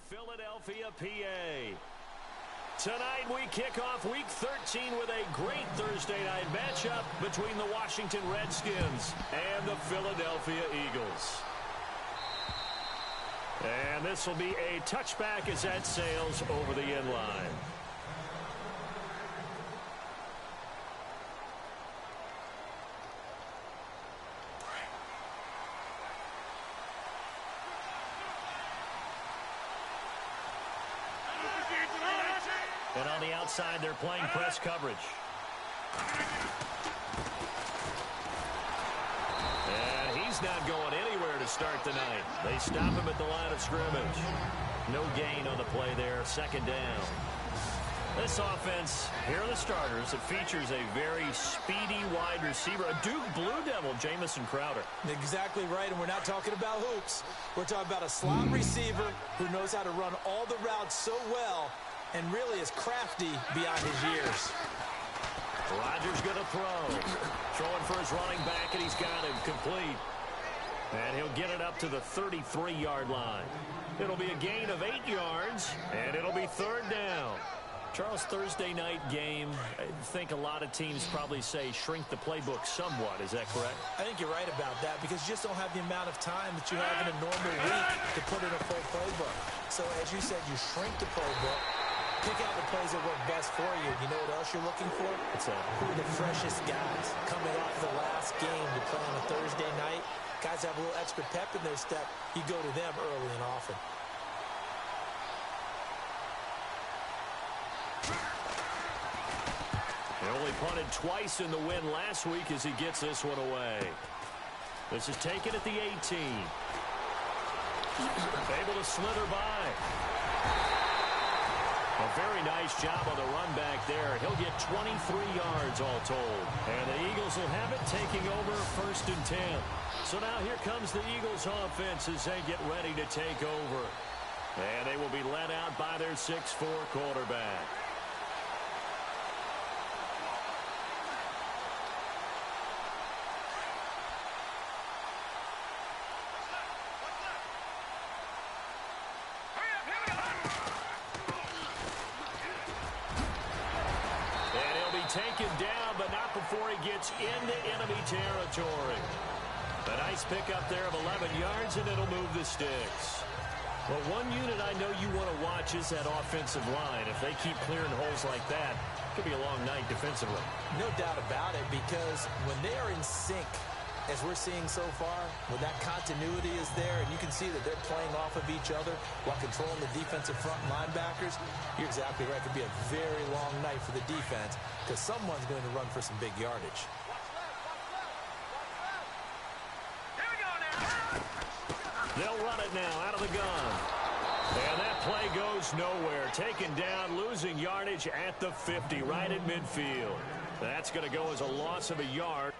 Philadelphia, PA. Tonight we kick off Week 13 with a great Thursday night matchup between the Washington Redskins and the Philadelphia Eagles. And this will be a touchback as that sails over the end line. And on the outside, they're playing press coverage. And he's not going anywhere to start the night. They stop him at the line of scrimmage. No gain on the play there, second down. This offense, here are the starters. It features a very speedy wide receiver, a Duke Blue Devil, Jamison Crowder. Exactly right, and we're not talking about hoops. We're talking about a slot receiver who knows how to run all the routes so well and really is crafty beyond his years. Rodgers going to throw. Throwing for his running back, and he's got him complete. And he'll get it up to the 33-yard line. It'll be a gain of 8 yards, and it'll be third down. Charles, Thursday night game, I think a lot of teams probably say shrink the playbook somewhat. Is that correct? I think you're right about that because you just don't have the amount of time that you have in a normal week to put in a full playbook. So as you said, you shrink the playbook, pick out the plays that work best for you. You know what else you're looking for? What's that? Who are the freshest guys coming off the last game to play on a Thursday night? Guys have a little extra pep in their step. You go to them early and often. He only punted twice in the win last week as he gets this one away. This is taken at the 18. Able to slither by. A very nice job on the run back there. He'll get 23 yards all told. And the Eagles will have it taking over first and 10. So now here comes the Eagles offense as they get ready to take over. And they will be led out by their 6'4" quarterback. Taken down, but not before he gets into enemy territory. A nice pickup there of 11 yards, and it'll move the sticks. Well, one unit I know you want to watch is that offensive line. If they keep clearing holes like that, it could be a long night defensively. No doubt about it, because when they are in sync, as we're seeing so far, when that continuity is there and you can see that they're playing off of each other while controlling the defensive front linebackers, you're exactly right. It could be a very long night for the defense because someone's going to run for some big yardage. They'll run it now out of the gun. And that play goes nowhere. Taken down, losing yardage at the 50, right in midfield. That's going to go as a loss of a yard.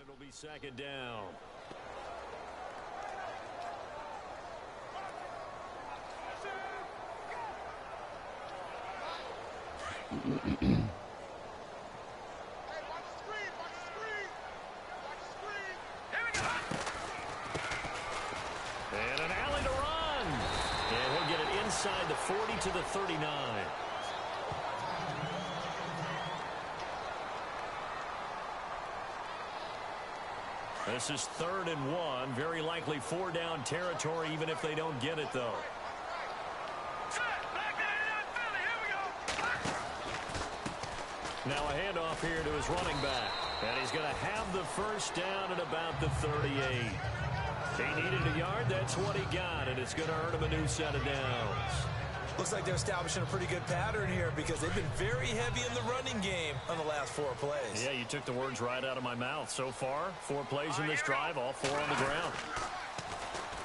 It'll be second down. And an alley to run. And he'll get it inside the 40 to the 39. This is 3rd and 1. Very likely 4-down territory, even if they don't get it, though. Now a handoff here to his running back. And he's going to have the first down at about the 38. He needed a yard. That's what he got. And it's going to earn him a new set of downs. Looks like they're establishing a pretty good pattern here because they've been very heavy in the running game on the last 4 plays. Yeah, you took the words right out of my mouth. So far, 4 plays in this drive, all 4 on the ground.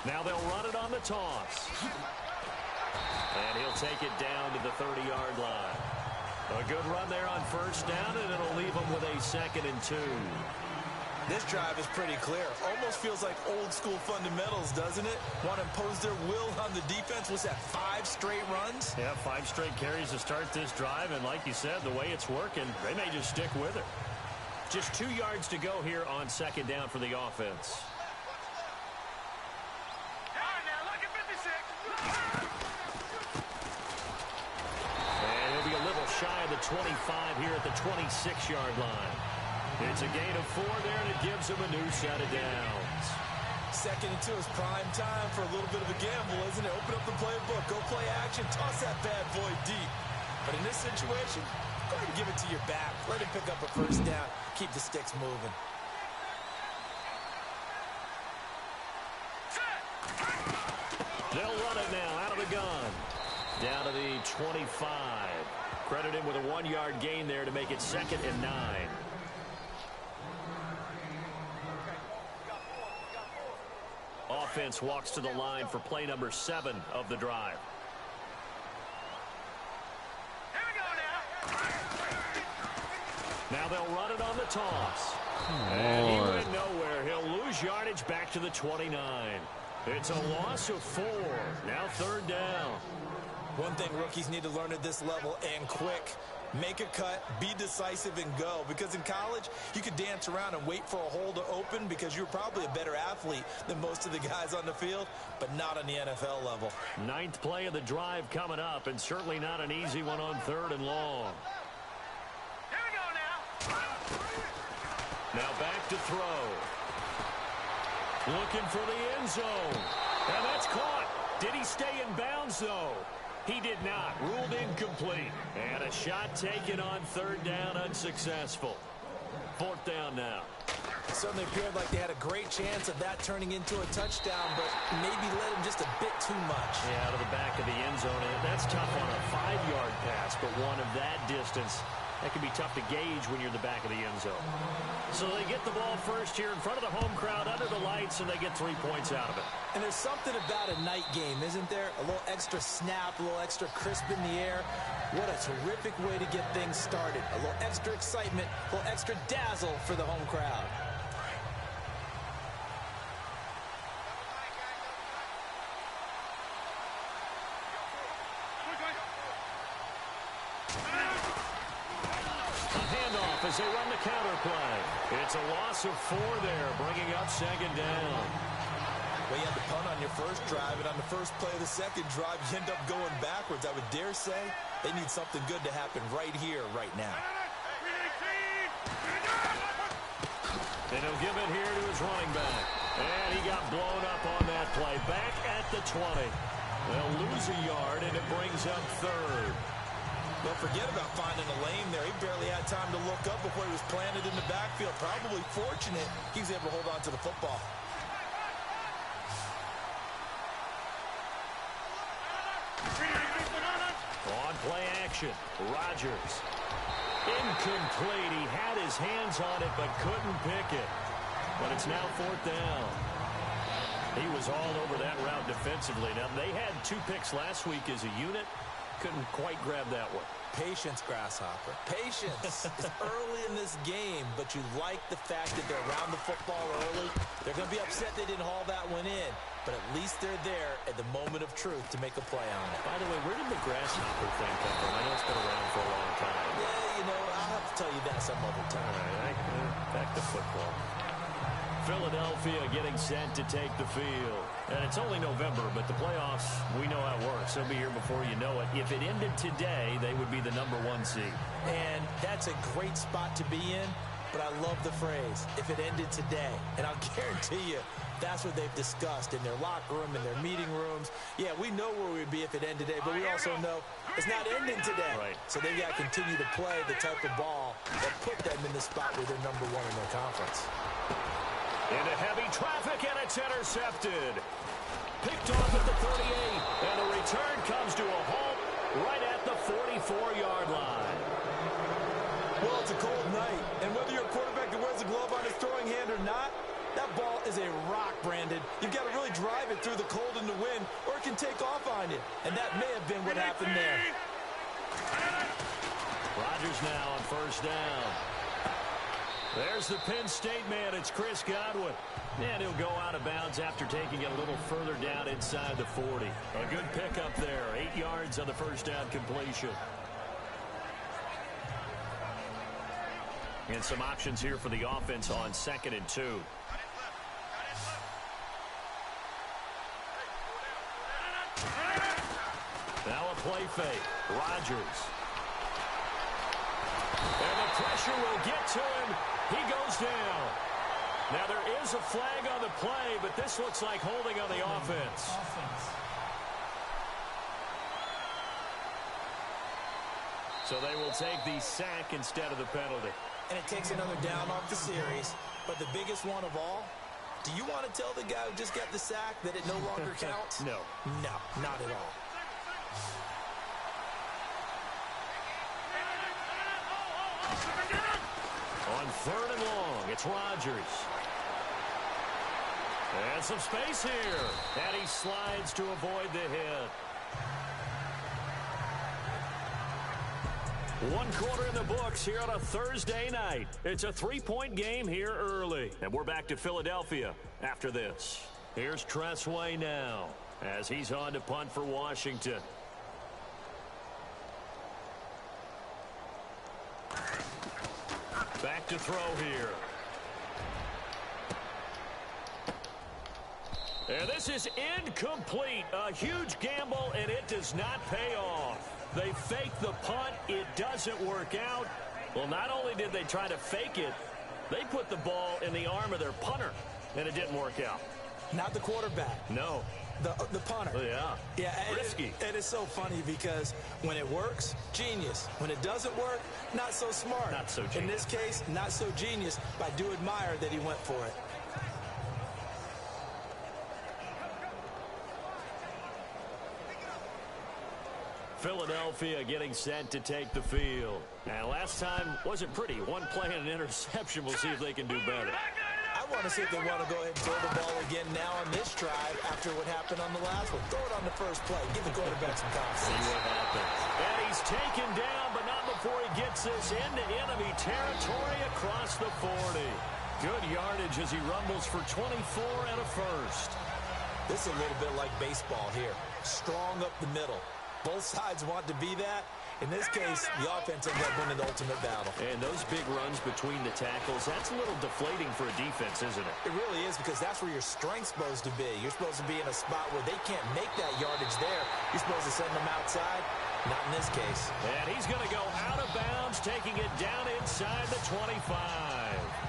Now they'll run it on the toss. And he'll take it down to the 30-yard line. A good run there on first down, and it'll leave him with a 2nd and 2. This drive is pretty clear. Almost feels like old school fundamentals, doesn't it? Want to impose their will on the defense. What's that, 5 straight runs? Yeah, 5 straight carries to start this drive. And like you said, the way it's working, they may just stick with it. Just 2 yards to go here on second down for the offense. And he'll be a little shy of the 25 here at the 26-yard line. It's a gain of 4 there, and it gives him a new set of downs. 2nd and 2 is prime time for a little bit of a gamble, isn't it? Open up the playbook, go play action, toss that bad boy deep. But in this situation, go ahead and give it to your back. Let him pick up a first down. Keep the sticks moving. They'll run it now out of the gun. Down to the 25. Credit him with a 1-yard gain there to make it 2nd and 9. Offense walks to the line for play number 7 of the drive. Here we go now. Now they'll run it on the toss. And he went nowhere. He'll lose yardage back to the 29. It's a loss of 4. Now 3rd down. One thing rookies need to learn at this level, and quick. Make a cut, be decisive, and go. Because in college, you could dance around and wait for a hole to open because you're probably a better athlete than most of the guys on the field, but not on the NFL level. 9th play of the drive coming up, and certainly not an easy one on 3rd and long. Here we go now. Now back to throw. Looking for the end zone. And that's caught. Did he stay in bounds, though? He did not. Ruled incomplete. And a shot taken on 3rd down, unsuccessful. 4th down now. It certainly appeared like they had a great chance of that turning into a touchdown, but maybe led him just a bit too much. Yeah, out of the back of the end zone. And that's tough on a 5-yard pass, but one of that distance, that can be tough to gauge when you're in the back of the end zone. So they get the ball first here in front of the home crowd under the lights, and they get 3 points out of it. And there's something about a night game, isn't there? A little extra snap, a little extra crisp in the air. What a terrific way to get things started. A little extra excitement, a little extra dazzle for the home crowd. As they run the counter play. It's a loss of 4 there, bringing up 2nd down. Well, you had the punt on your first drive, and on the first play of the second drive, you end up going backwards. I would dare say they need something good to happen right here, right now. And he'll give it here to his running back. And he got blown up on that play. Back at the 20. They'll lose a yard, and it brings up 3rd. Don't forget about finding a lane there. He barely had time to look up before he was planted in the backfield. Probably fortunate he was able to hold on to the football. On play action, Rodgers. Incomplete. He had his hands on it but couldn't pick it. But it's now 4th down. He was all over that route defensively. Now, they had 2 picks last week as a unit. Couldn't quite grab that one. Patience, Grasshopper. Patience. It's early in this game, but you like the fact that they're around the football early. They're going to be upset they didn't haul that one in, but at least they're there at the moment of truth to make a play on it. By the way, where did the Grasshopper thing come from? I know it's been around for a long time. Yeah, you know, I'll have to tell you that some other time. All right, back to football. Philadelphia getting set to take the field. And it's only November, but the playoffs, we know how it works. They'll be here before you know it. If it ended today, they would be the #1 seed. And that's a great spot to be in, but I love the phrase, if it ended today. And I'll guarantee you, that's what they've discussed in their locker room, in their meeting rooms. Yeah, we know where we'd be if it ended today, but we also know it's not ending today. Right. So they've got to continue to play the type of ball that put them in the spot where they're #1 in their conference. Into heavy traffic, and it's intercepted. Picked off at the 38, and the return comes to a halt right at the 44-yard line. Well, it's a cold night, and whether you're a quarterback that wears a glove on his throwing hand or not, that ball is a rock, Brandon. You've got to really drive it through the cold and the wind, or it can take off on you, and that may have been what happened there. Rodgers now on 1st down. There's the Penn State man. It's Chris Godwin. And he'll go out of bounds after taking it a little further down inside the 40. A good pickup there. 8 yards on the first down completion. And some options here for the offense on 2nd and 2. Now a play fake. Rodgers. And the pressure will get to him. He goes down. Now there is a flag on the play, but this looks like holding on the offense. So they will take the sack instead of the penalty. And it takes another down off the series. But the biggest one of all, do you want to tell the guy who just got the sack that it no longer counts? No. No, not at all. On 3rd and long, it's Rodgers. And some space here. And he slides to avoid the hit. 1 quarter in the books here on a Thursday night. It's a 3-point game here early. And we're back to Philadelphia after this. Here's Tressway now as he's on to punt for Washington. Back to throw here. And this is incomplete. A huge gamble, and it does not pay off. They fake the punt. It doesn't work out. Well, not only did they try to fake it, they put the ball in the arm of their punter, and it didn't work out. Not the quarterback. No. The punter. Oh, yeah. Yeah, risky. It is so funny because when it works, genius. When it doesn't work, not so smart. Not so genius. In this case, not so genius, but I do admire that he went for it. Philadelphia getting set to take the field. And last time wasn't pretty. One play and an interception. We'll see if they can do better. I want to see if they want to go ahead and throw the ball again now on this drive after what happened on the last one. Throw it on the first play. Give the quarterback some confidence. See what happens. And he's taken down, but not before he gets this into enemy territory across the 40. Good yardage as he rumbles for 24 and a first. This is a little bit like baseball here. Strong up the middle. Both sides want to be that. In this case, the offense ended up winning the ultimate battle. And those big runs between the tackles, that's a little deflating for a defense, isn't it? It really is, because that's where your strength's supposed to be. You're supposed to be in a spot where they can't make that yardage there. You're supposed to send them outside. Not in this case. And he's going to go out of bounds, taking it down inside the 25.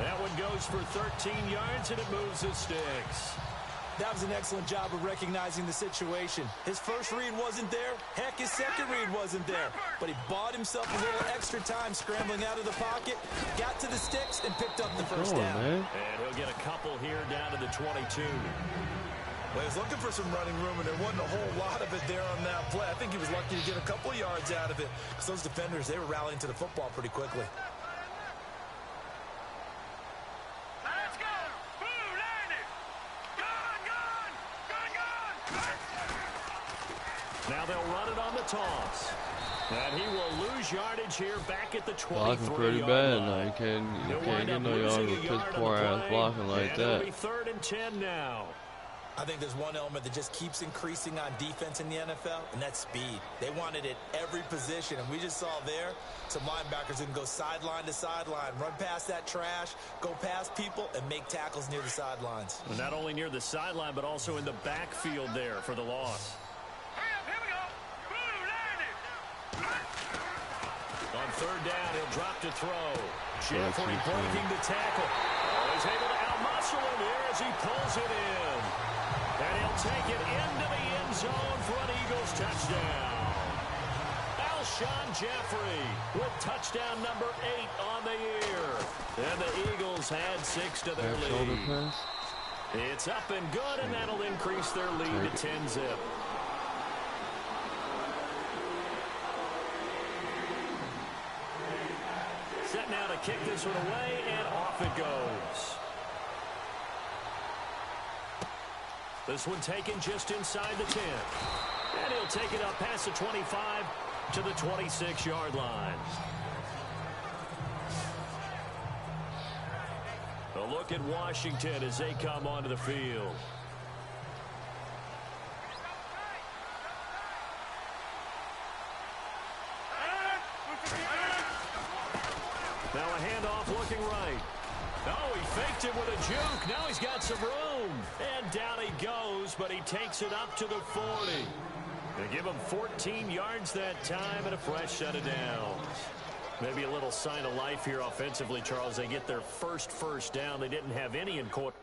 That one goes for 13 yards, and it moves the sticks. That was an excellent job of recognizing the situation. His first read wasn't there. Heck, his second read wasn't there. But he bought himself a little extra time scrambling out of the pocket, got to the sticks, and picked up the first down. Man. And he'll get a couple here down to the 22. Well, he was looking for some running room, and there wasn't a whole lot of it there on that play. I think he was lucky to get a couple yards out of it, because those defenders, they were rallying to the football pretty quickly. Now they'll run it on the toss. And he will lose yardage here back at the 23-yard line. Blocking pretty bad now. You can't get no yards with piss poor ass blocking like that. It'll be 3rd and 10 now. I think there's one element that just keeps increasing on defense in the NFL, and that's speed. They want it at every position, and we just saw there some linebackers who can go sideline to sideline, run past that trash, go past people, and make tackles near the sidelines. And not only near the sideline, but also in the backfield there for the loss. On 3rd down, he'll drop to throw. Jeffrey breaking the tackle. Oh, he's able to outmuscle him here as he pulls it in. And he'll take it into the end zone for an Eagles touchdown. Alshon Jeffrey with touchdown number 8 on the year. And the Eagles had 6 to their lead. It's up and good, and that'll increase their lead to 10-zip. Set now to kick this one away, and off it goes. This one taken just inside the 10. And he'll take it up past the 25 to the 26-yard line. look at Washington as they come onto the field. Now a handoff looking right. Oh, he faked it with a juke. Now he's got some room. And down he goes, but he takes it up to the 40. They give him 14 yards that time and a fresh set of downs. Maybe a little sign of life here offensively, Charles. They get their first down. They didn't have any in quarter.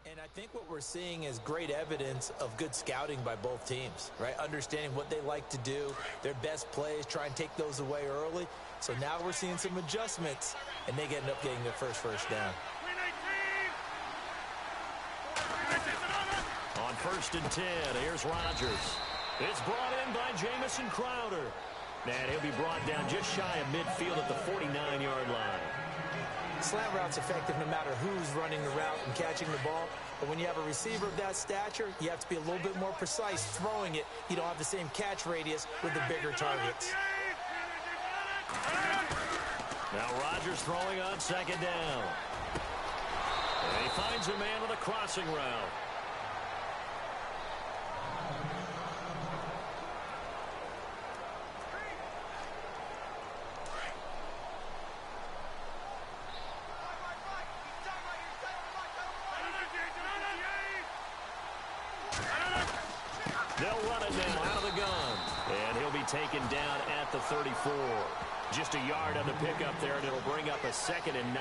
And I think what we're seeing is great evidence of good scouting by both teams, right? Understanding what they like to do, their best plays, try and take those away early. So now we're seeing some adjustments, and they end up getting their first down. On 1st and 10, here's Rodgers. It's brought in by Jamison Crowder. And he'll be brought down just shy of midfield at the 49-yard line. Slant route's effective no matter who's running the route and catching the ball. But when you have a receiver of that stature, you have to be a little bit more precise throwing it. You don't have the same catch radius with the bigger targets. Now Rodgers throwing on 2nd down. And he finds a man on the crossing route. They'll run it now out of the gun. And he'll be taken down at the 34. Just a yard on the pickup there, and it'll bring up a 2nd and 9.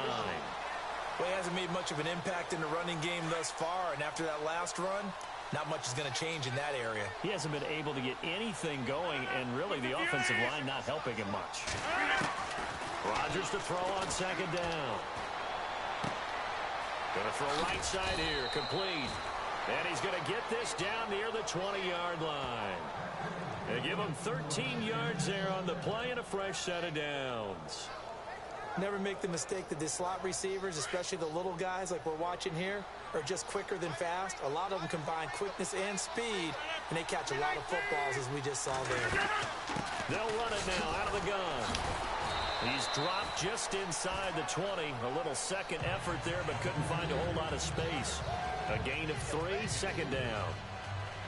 Well, he hasn't made much of an impact in the running game thus far, and after that last run, not much is going to change in that area. He hasn't been able to get anything going, and really the offensive line not helping him much. Rodgers to throw on 2nd down. Going to throw right side here, complete. And he's going to get this down near the 20-yard line. They give him 13 yards there on the play and a fresh set of downs. Never make the mistake that the slot receivers, especially the little guys like we're watching here, are just quicker than fast. A lot of them combine quickness and speed, and they catch a lot of footballs, as we just saw there. They'll run it now out of the gun. He's dropped just inside the 20. A little second effort there, but couldn't find a whole lot of space. A gain of 3, 2nd down.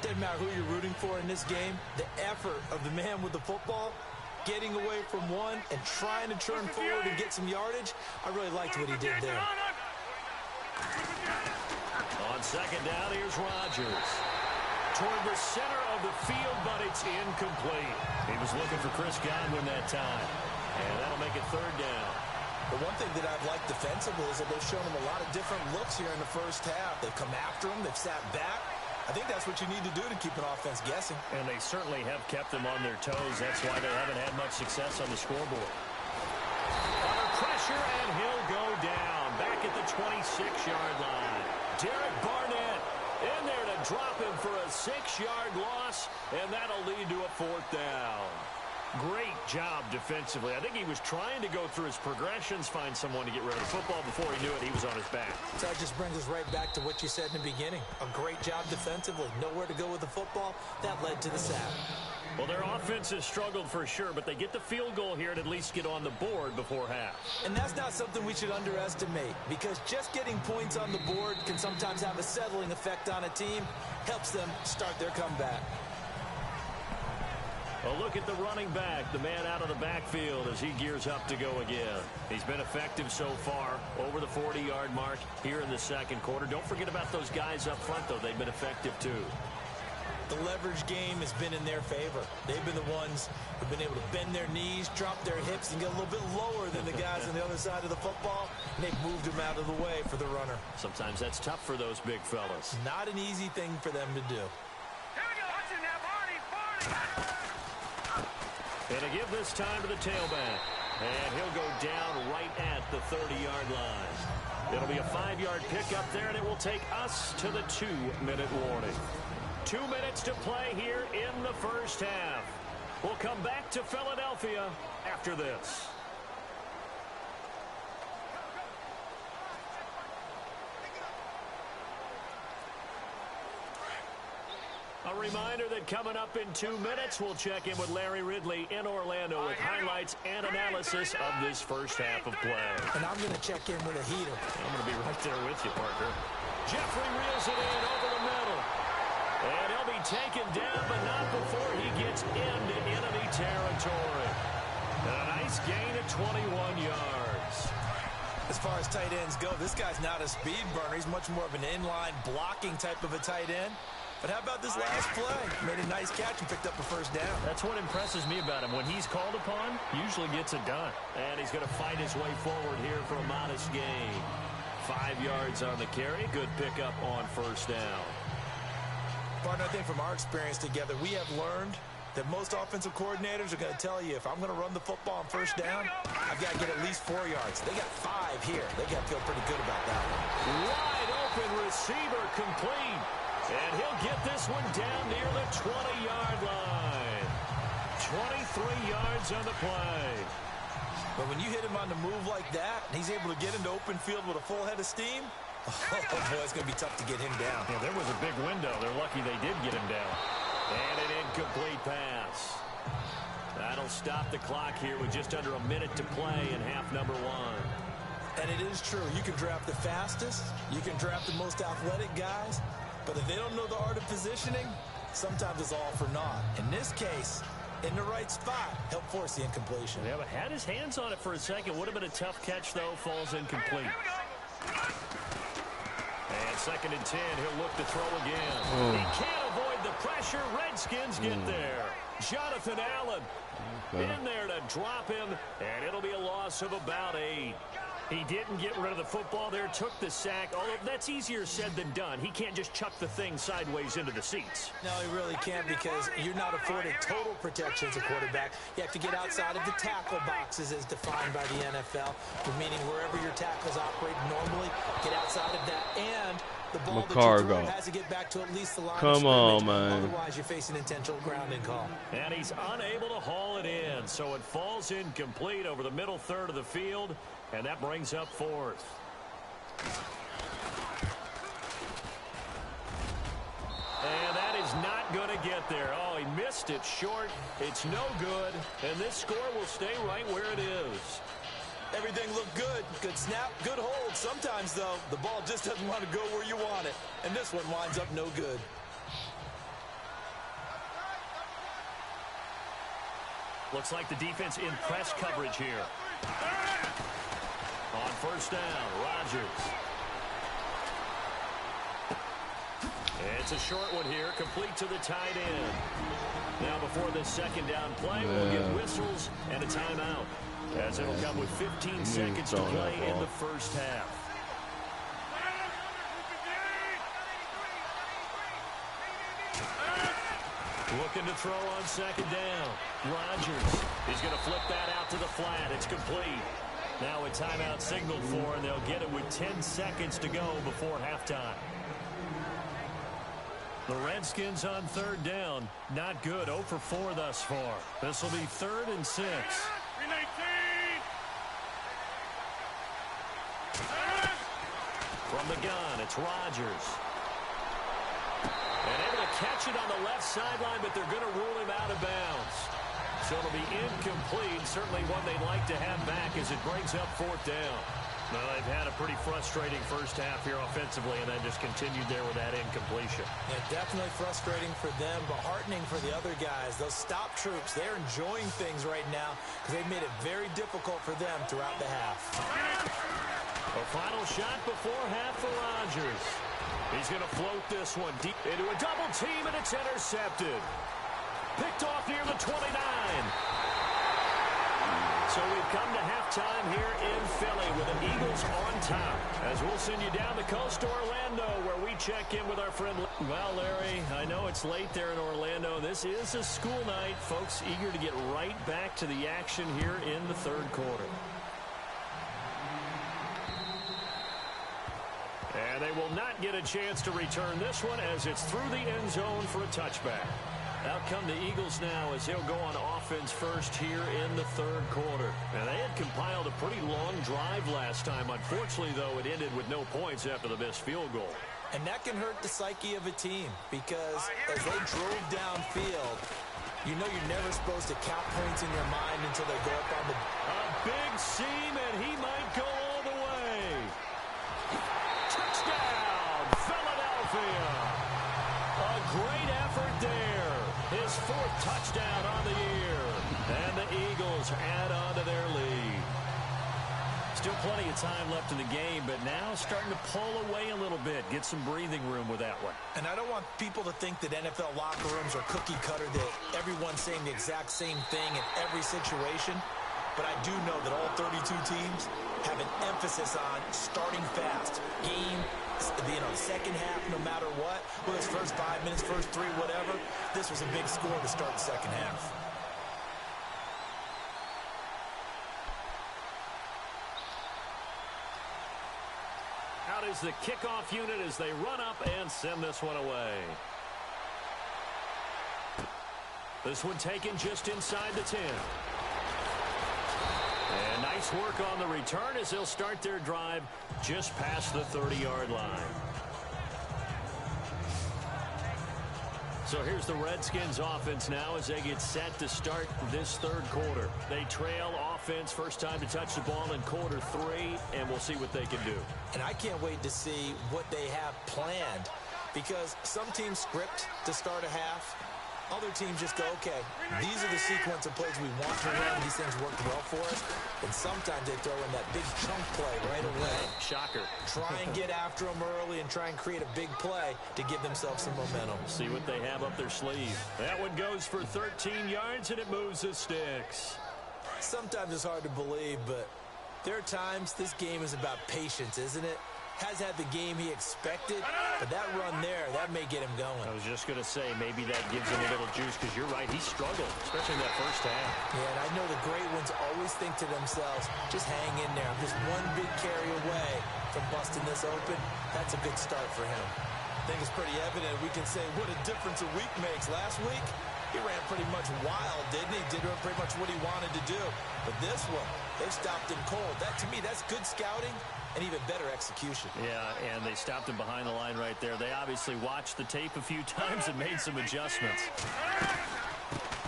Doesn't matter who you're rooting for in this game. The effort of the man with the football, getting away from one and trying to turn forward and get some yardage, I really liked what he did there. On 2nd down, here's Rodgers. Toward the center of the field, but it's incomplete. He was looking for Chris Godwin that time. And that'll make it 3rd down. But one thing that I've liked defensively is that they've shown him a lot of different looks here in the first half. They've come after him. They've sat back. I think that's what you need to do to keep an offense guessing. And they certainly have kept them on their toes. That's why they haven't had much success on the scoreboard. Under pressure, and he'll go down. Back at the 26-yard line. Derek Barnett in there to drop him for a 6-yard loss, and that'll lead to a 4th down. Great job defensively. I think he was trying to go through his progressions, find someone to get rid of the football. Before he knew it, he was on his back. So that just brings us right back to what you said in the beginning. A great job defensively. Nowhere to go with the football. That led to the sack. Well, their offense has struggled for sure, but they get the field goal here and at least get on the board before half. And that's not something we should underestimate, because just getting points on the board can sometimes have a settling effect on a team. Helps them start their comeback. A look at the running back, the man out of the backfield as he gears up to go again. He's been effective so far, over the 40-yard mark here in the second quarter. Don't forget about those guys up front, though. They've been effective, too. The leverage game has been in their favor. They've been the ones who've been able to bend their knees, drop their hips, and get a little bit lower than the guys on the other side of the football. And they've moved them out of the way for the runner. Sometimes that's tough for those big fellas. Not an easy thing for them to do. Here we go. Watch it now, Barney. And to give this time to the tailback. And he'll go down right at the 30-yard line. It'll be a 5-yard pickup there, and it will take us to the 2-minute warning. 2 minutes to play here in the first half. We'll come back to Philadelphia after this. A reminder that coming up in 2 minutes, we'll check in with Larry Ridley in Orlando with highlights and analysis of this first half of play. And I'm going to check in with a heater. I'm going to be right there with you, Parker. Jeffrey reels it in over the middle. And he'll be taken down, but not before he gets into enemy territory. And a nice gain of 21 yards. As far as tight ends go, this guy's not a speed burner. He's much more of an inline blocking type of a tight end. But how about this last play? Made a nice catch and picked up a first down. That's what impresses me about him. When he's called upon, usually gets it done. And he's going to fight his way forward here for a modest gain. 5 yards on the carry. Good pickup on first down. Partner, I think from our experience together, we have learned that most offensive coordinators are going to tell you, if I'm going to run the football on first down, I've got to get at least 4 yards. They got 5 here. They got to feel pretty good about that one. Wide open receiver complete. And he'll get this one down near the 20-yard line. 23 yards on the play. But when you hit him on the move like that, and he's able to get into open field with a full head of steam, oh, boy, it's going to be tough to get him down. Yeah, there was a big window. They're lucky they did get him down. And an incomplete pass. That'll stop the clock here with just under a minute to play in half number 1. And it is true. You can draft the fastest. You can draft the most athletic guys. But if they don't know the art of positioning, sometimes it's all for naught. In this case, in the right spot, help force the incompletion. Yeah, but had his hands on it for a second. Would have been a tough catch, though. Falls incomplete. And 2nd and 10, he'll look to throw again. He can't avoid the pressure. Redskins get there. Jonathan Allen in there to drop him, and it'll be a loss of about 8. He didn't get rid of the football there, took the sack. Although that's easier said than done. He can't just chuck the thing sideways into the seats. No, he really can't, because you're not afforded total protection as a quarterback. You have to get outside of the tackle boxes as defined by the NFL, meaning wherever your tackles operate normally, get outside of that. And the ball that you throw has to get back to at least the line of scrimmage. Come on, man. Otherwise, you're facing intentional grounding call. And he's unable to haul it in, so it falls incomplete over the middle third of the field. And that brings up 4th. And that is not going to get there. Oh, he missed it short. It's no good. And this score will stay right where it is. Everything looked good. Good snap, good hold. Sometimes, though, the ball just doesn't want to go where you want it. And this one winds up no good. Looks like the defense in press coverage here. On first down, Rodgers. It's a short one here, complete to the tight end. Now before this second down play, we'll get whistles and a timeout, as it'll come with 15 seconds to play in the first half. Looking to throw on second down. Rodgers. He's going to flip that out to the flat. It's complete. Now a timeout signaled for, and they'll get it with 10 seconds to go before halftime. The Redskins on third down. Not good. 0 for 4 thus far. This will be 3rd and 6. From the gun, it's Rodgers. And able to catch it on the left sideline, but they're going to rule him out of bounds. So it'll be incomplete. Certainly one they'd like to have back as it brings up 4th down. Well, they've had a pretty frustrating first half here offensively, and then just continued there with that incompletion. Yeah, definitely frustrating for them, but heartening for the other guys. Those stop troops, they're enjoying things right now because they've made it very difficult for them throughout the half. A final shot before half for Rodgers. He's going to float this one deep into a double team, and it's intercepted. Picked off near the 29. So we've come to halftime here in Philly with the Eagles on top. As we'll send you down the coast to Orlando, where we check in with our friend. Well, Larry, I know it's late there in Orlando. This is a school night. Folks eager to get right back to the action here in the 3rd quarter. And they will not get a chance to return this one as it's through the end zone for a touchback. Out come the Eagles now as they'll go on offense first here in the 3rd quarter. And they had compiled a pretty long drive last time. Unfortunately, though, it ended with no points after the missed field goal. And that can hurt the psyche of a team because as they drove downfield, you know you're never supposed to count points in your mind until they go up on the... A big seam, and he might go all the way. Touchdown, Philadelphia. A great effort there. His 4th touchdown on the year. And the Eagles add on to their lead. Still plenty of time left in the game, but now starting to pull away a little bit. Get some breathing room with that one. And I don't want people to think that NFL locker rooms are cookie cutter, that everyone's saying the exact same thing in every situation. But I do know that all 32 teams have an emphasis on starting fast. Game, second half, no matter what. Whether it's first 5 minutes, first 3, whatever. This was a big score to start the second half. Out is the kickoff unit as they run up and send this one away. This one taken just inside the 10. And nice work on the return as they'll start their drive just past the 30-yard line. So here's the Redskins offense now as they get set to start this 3rd quarter. They trail offense, first time to touch the ball in quarter 3, and we'll see what they can do. And I can't wait to see what they have planned because some teams script to start a half. Other teams just go, okay, these are the sequence of plays we want to run. These things work well for us. And sometimes they throw in that big chunk play right away. Shocker. Try and get after them early and try and create a big play to give themselves some momentum. See what they have up their sleeve. That one goes for 13 yards, and it moves the sticks. Sometimes it's hard to believe, but there are times this game is about patience, isn't it? Has had the game he expected, but that run there, that may get him going. I was just going to say, maybe that gives him a little juice, because you're right, he struggled, especially in that first half. Yeah, and I know the great ones always think to themselves, just hang in there. I'm just one big carry away from busting this open. That's a good start for him. I think it's pretty evident we can say what a difference a week makes. Last week, he ran pretty much wild, didn't he? Did pretty much what he wanted to do. But this one, they stopped him cold. That, to me, that's good scouting and even better execution. Yeah, and they stopped him behind the line right there. They obviously watched the tape a few times and made some adjustments.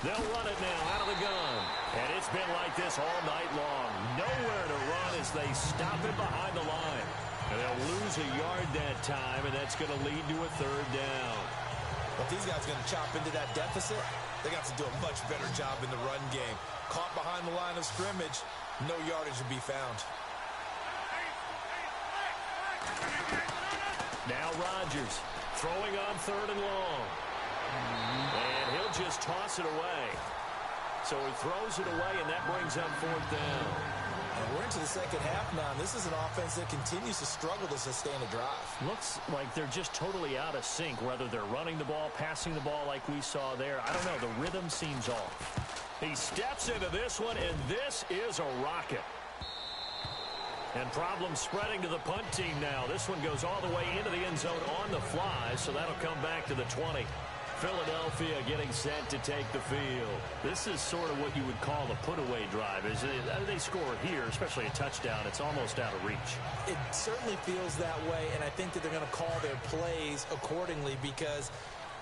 They'll run it now out of the gun. And it's been like this all night long. Nowhere to run as they stop him behind the line. And they'll lose a yard that time, and that's going to lead to a 3rd down. Well, if these guys are going to chop into that deficit, they got to do a much better job in the run game. Caught behind the line of scrimmage, no yardage to be found. Now Rodgers throwing on 3rd and long. And he'll just toss it away. So he throws it away, and that brings up 4th down. And we're into the second half now, and this is an offense that continues to struggle to sustain a drive. Looks like they're just totally out of sync, whether they're running the ball, passing the ball like we saw there. I don't know. The rhythm seems off. He steps into this one, and this is a rocket. And problems spreading to the punt team now. This one goes all the way into the end zone on the fly, so that'll come back to the 20. Philadelphia getting set to take the field. This is sort of what you would call a put-away drive. They score here, especially a touchdown, it's almost out of reach. It certainly feels that way, and I think that they're going to call their plays accordingly, because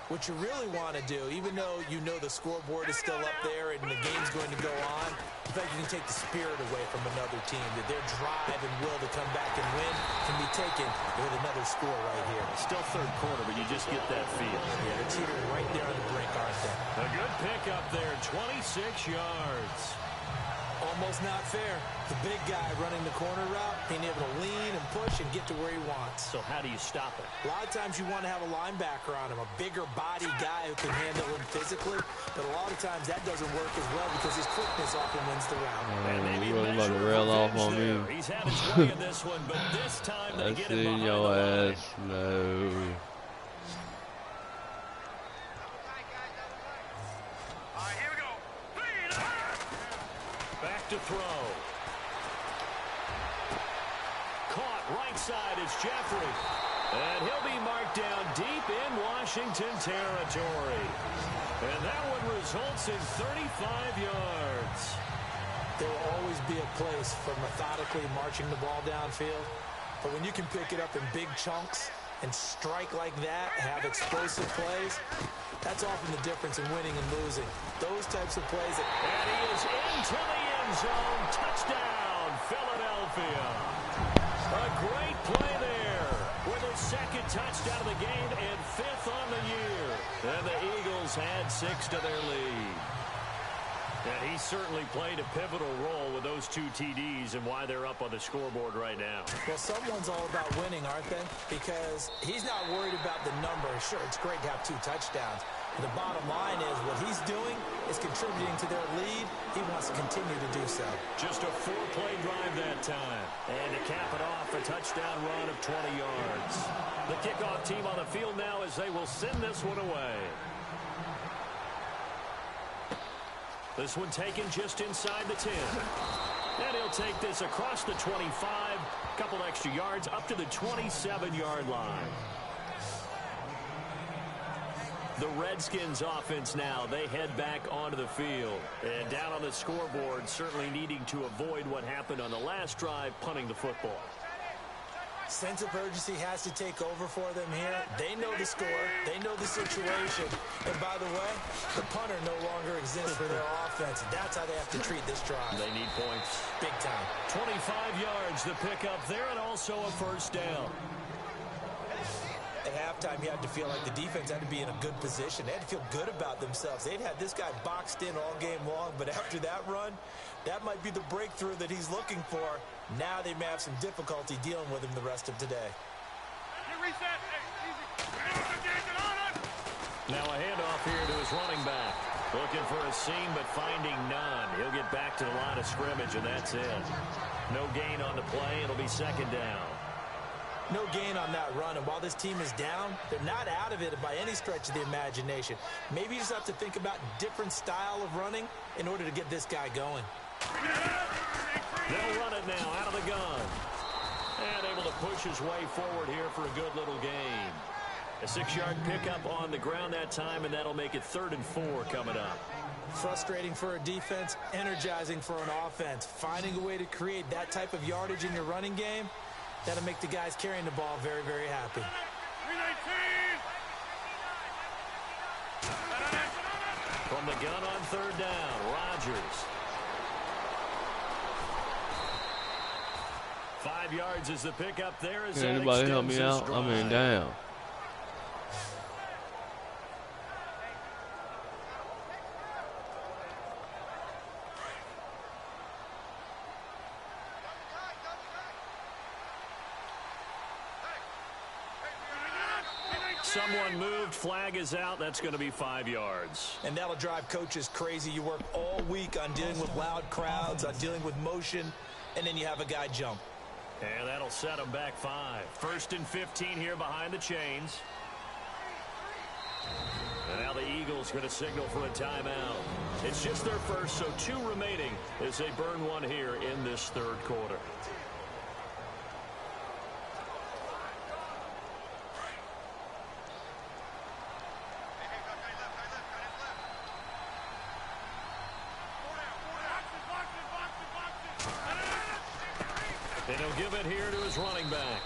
what you really want to do, even though you know the scoreboard is still up there and the game's going to go on, in fact, you can take the spirit away from another team, that their drive and will to come back and win can be taken with another score right here. Still third quarter, but you just get that feel. Yeah, they're teetering right there on the brink, aren't they? A good pick up there, 26 yards. Almost not fair. The big guy running the corner route, being able to lean and push and get to where he wants. So how do you stop it? A lot of times you want to have a linebacker on him, a bigger body guy who can handle him physically, but a lot of times that doesn't work as well because his quickness often wins the round. You really about to rail off on me. He's had his way in this one, but this time they get him behind your the ass. No. Back to throw. Caught right side is Jeffrey. And he'll be marked down deep in Washington territory. And that one results in 35 yards. There will always be a place for methodically marching the ball downfield. But when you can pick it up in big chunks and strike like that, have explosive plays, that's often the difference in winning and losing. Those types of plays. And he is into the end zone. Touchdown, Philadelphia. A great play there with his second touchdown of the game and fifth on the year. And the Eagles had 6 to their lead. And he certainly played a pivotal role with those 2 TDs and why they're up on the scoreboard right now. Well, someone's all about winning, aren't they? Because he's not worried about the number. Sure, it's great to have 2 touchdowns. But the bottom line is what he's doing is contributing to their lead. He wants to continue to do so. Just a 4-play drive that time. And to cap it off, a touchdown run of 20 yards. The kickoff team on the field now as they will send this one away. This one taken just inside the 10. And he'll take this across the 25. A couple extra yards up to the 27-yard line. The Redskins offense now, they head back onto the field. And down on the scoreboard, certainly needing to avoid what happened on the last drive, punting the football. Sense of urgency has to take over for them here. They know the score. They know the situation. And by the way, the punter no longer exists for their offense. That's how they have to treat this drive. They need points. Big time. 25 yards the pickup there, and also a first down. At halftime, you had to feel like the defense had to be in a good position. They had to feel good about themselves. They'd had this guy boxed in all game long, but after that run, that might be the breakthrough that he's looking for. Now they may have some difficulty dealing with him the rest of today. Now a handoff here to his running back. Looking for a seam, but finding none. He'll get back to the line of scrimmage, and that's it. No gain on the play. It'll be second down. No gain on that run, and while this team is down, they're not out of it by any stretch of the imagination. Maybe you just have to think about different style of running in order to get this guy going. They'll run it now out of the gun. And able to push his way forward here for a good little gain. A 6-yard pickup on the ground that time, and that'll make it 3rd and 4 coming up. Frustrating for a defense, energizing for an offense. Finding a way to create that type of yardage in your running game, that'll make the guys carrying the ball very, very happy. From the gun on 3rd down, Rodgers. 5 yards is the pickup there. As Can anybody help me out? I mean, damn. Someone moved, flag is out. That's going to be 5 yards. And that'll drive coaches crazy. You work all week on dealing with loud crowds, on dealing with motion, and then you have a guy jump. And that'll set them back 5. 1st and 15 here behind the chains. And now the Eagles going to signal for a timeout. It's just their first, so 2 remaining as they burn one here in this 3rd quarter. And he'll give it here to his running back.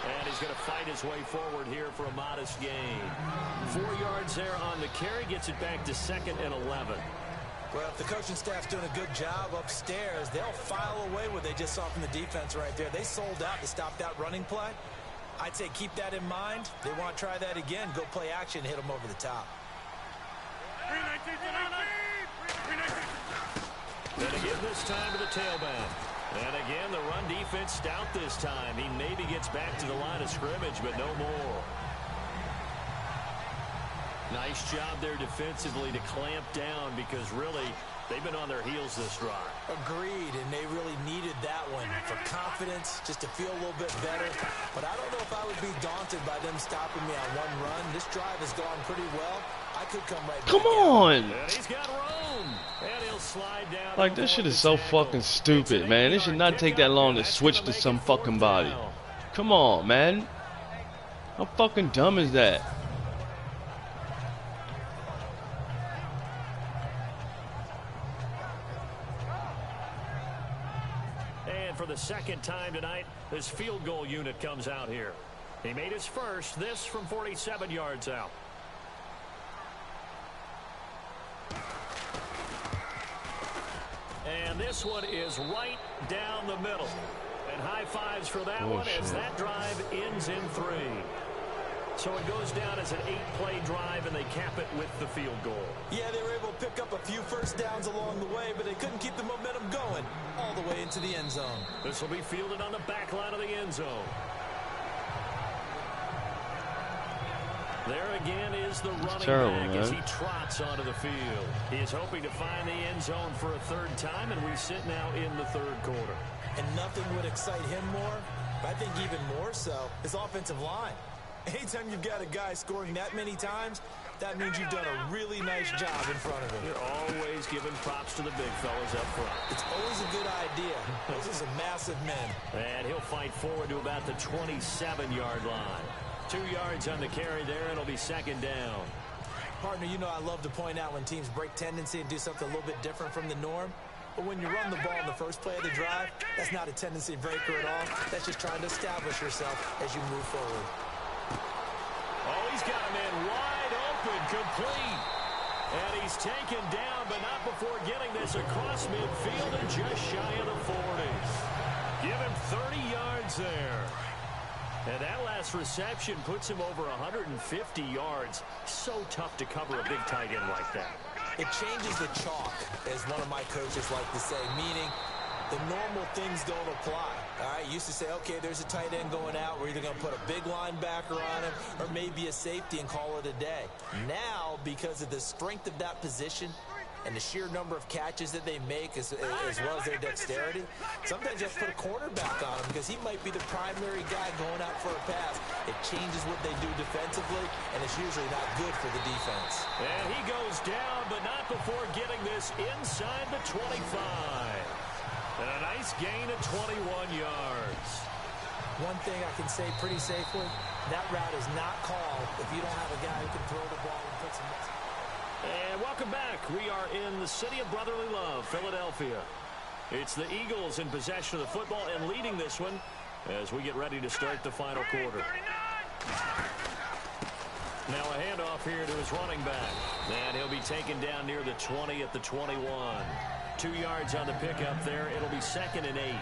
And he's going to fight his way forward here for a modest gain. 4 yards there on the carry, gets it back to 2nd and 11. Well, if the coaching staff's doing a good job upstairs, they'll file away what they just saw from the defense right there. They sold out to stop that running play. I'd say keep that in mind. They want to try that again. Go play action, hit them over the top. Then again this time to the tailback. And again, the run defense stout this time. He maybe gets back to the line of scrimmage, but no more. Nice job there defensively to clamp down because really they've been on their heels this drive. Agreed, and they really needed that one for confidence, just to feel a little bit better. But I don't know if I would be daunted by them stopping me on one run. This drive has gone pretty well. I could come right back. Come on! And he's got room. And he'll slide down. Like, this shit is so fucking stupid, man. It should not take that long to switch to some fucking body. Come on, man. How fucking dumb is that? And for the second time tonight, this field goal unit comes out here. He made his first, this from 47 yards out. And this one is right down the middle. And high fives for that one as that drive ends in 3. So it goes down as an 8-play drive, and they cap it with the field goal. Yeah, they were able to pick up a few first downs along the way, but they couldn't keep the momentum going all the way into the end zone. This will be fielded on the back line of the end zone. There again is the running back as he trots onto the field. He is hoping to find the end zone for a 3rd time, and we sit now in the 3rd quarter. And nothing would excite him more, but I think even more so, his offensive line. Anytime you've got a guy scoring that many times, that means you've done a really nice job in front of him. You're always giving props to the big fellas up front. It's always a good idea. Those are some massive men. And he'll fight forward to about the 27-yard line. 2 yards on the carry there. It'll be 2nd down. Partner, you know I love to point out when teams break tendency and do something a little bit different from the norm. But when you run the ball in the first play of the drive, that's not a tendency breaker at all. That's just trying to establish yourself as you move forward. Oh, he's got a man wide open, complete. And he's taken down, but not before getting this across midfield and just shy of the 40. Give him 30 yards there. And that last reception puts him over 150 yards. So tough to cover a big tight end like that. It changes the chalk, as one of my coaches like to say, meaning the normal things don't apply. All right, used to say, okay, there's a tight end going out. We're either going to put a big linebacker on him or maybe a safety and call it a day. Now, because of the strength of that position and the sheer number of catches that they make as well as their dexterity, sometimes you have to put a cornerback on him because he might be the primary guy going out for a pass. It changes what they do defensively, and it's usually not good for the defense. And he goes down, but not before getting this inside the 25. And a nice gain of 21 yards. One thing I can say pretty safely, that route is not called if you don't have a guy who can throw the ball and put some... And welcome back. We are in the city of brotherly love, Philadelphia. It's the Eagles in possession of the football and leading this one as we get ready to start the final quarter. Now a handoff here to his running back. And he'll be taken down near the 20 at the 21. 2 yards on the pickup there. It'll be 2nd and 8.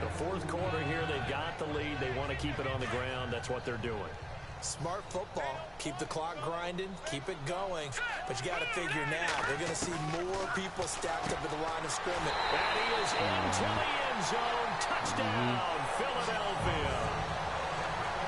The 4th quarter here, they've got the lead. They want to keep it on the ground. That's what they're doing. Smart football. Keep the clock grinding. Keep it going. But you got to figure now, they're going to see more people stacked up at the line of scrimmage. And he is into the end zone. Touchdown, Philadelphia.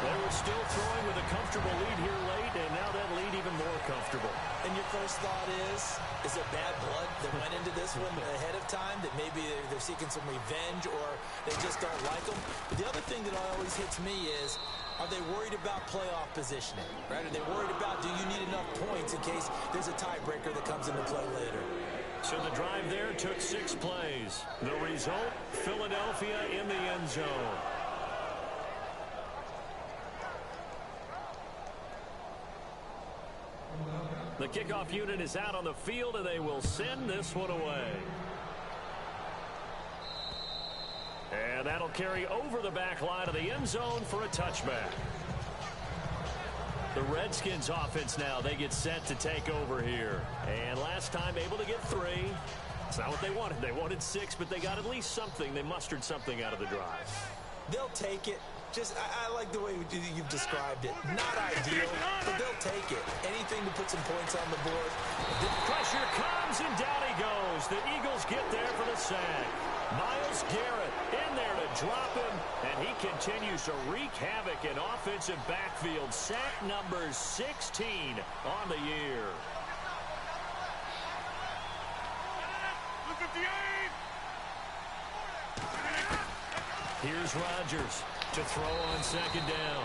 They were still throwing with a comfortable lead here late, and now that lead even more comfortable. And your first thought is it bad blood that went into this one ahead of time, that maybe they're seeking some revenge or they just don't like them? But the other thing that always hits me is, are they worried about playoff positioning? Right? Are they worried about, do you need enough points in case there's a tiebreaker that comes into play later? So the drive there took 6 plays. The result, Philadelphia in the end zone. The kickoff unit is out on the field, and they will send this one away. And And that'll carry over the back line of the end zone for a touchback. The Redskins offense now, they get set to take over here. And last time able to get 3. It's not what they wanted. They wanted 6, but they got at least something. They mustered something out of the drive. They'll take it. I like the way you've described it. Not ideal, but they'll take it. Anything to put some points on the board. Pressure comes, and down he goes. The Eagles get there for the sack. Myles Garrett in there to drop him, and he continues to wreak havoc in offensive backfield. Sack number 16 on the year. Here's Rodgers to throw on second down.